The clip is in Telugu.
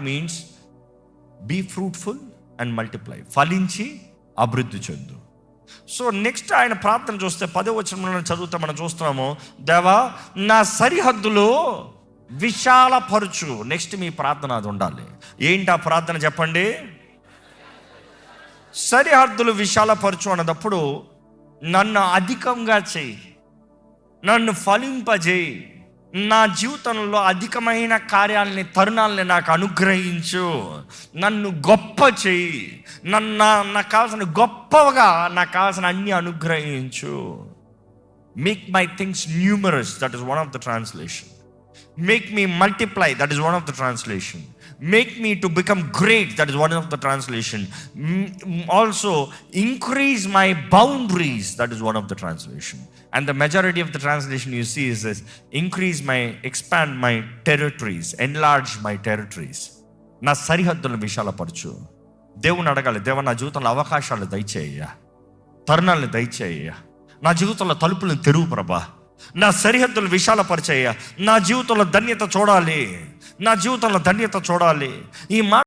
Means be fruitful and multiply, ఫలించి అభివృద్ధి చెందు. సో నెక్స్ట్ ఆయన ప్రార్థన చూస్తే 10వ వచనంలో చదివితే మనం చూస్తున్నాము, దేవా నా సరిహద్దులు విశాలపరచు. నెక్స్ట్ మీ ప్రార్థన అది ఉండాలి. ఏంటి ఆ ప్రార్థన చెప్పండి? సరిహద్దులు విశాలపరచు అన్నదప్పుడు నన్ను అధికంగా చేయి, నన్ను ఫలింపజేయి, నా జీవితంలో అధికమైన కార్యాలని, తరుణాలని నాకు అనుగ్రహించు, నన్ను గొప్ప చేయి, నాకు కావాల్సిన గొప్పగా నాకు కావాల్సిన అన్ని అనుగ్రహించు. Make my things numerous, that is one of the translation. Make me multiply, that is one of the translation. Make me to become great, that is one of the translation. Also increase my boundaries, that is one of the translation. And the majority of the translation you see is this: expand my territories, enlarge my territories. నా సరిహద్దులను విశాలపరచు. దేవుని అడగాలి, దేవా నా జీవితంలో అవకాశాలు దయచేయ్యా, తరుణాలను దయచేయ్యా, నా జీవితంలో తలుపులను తెరువు ప్రభా, నా సరిహద్దులు విశాలపరిచయ్యా, నా జీవితంలో ధన్యత చూడాలి, నా జీవితంలో ధన్యత చూడాలి. ఈ మాట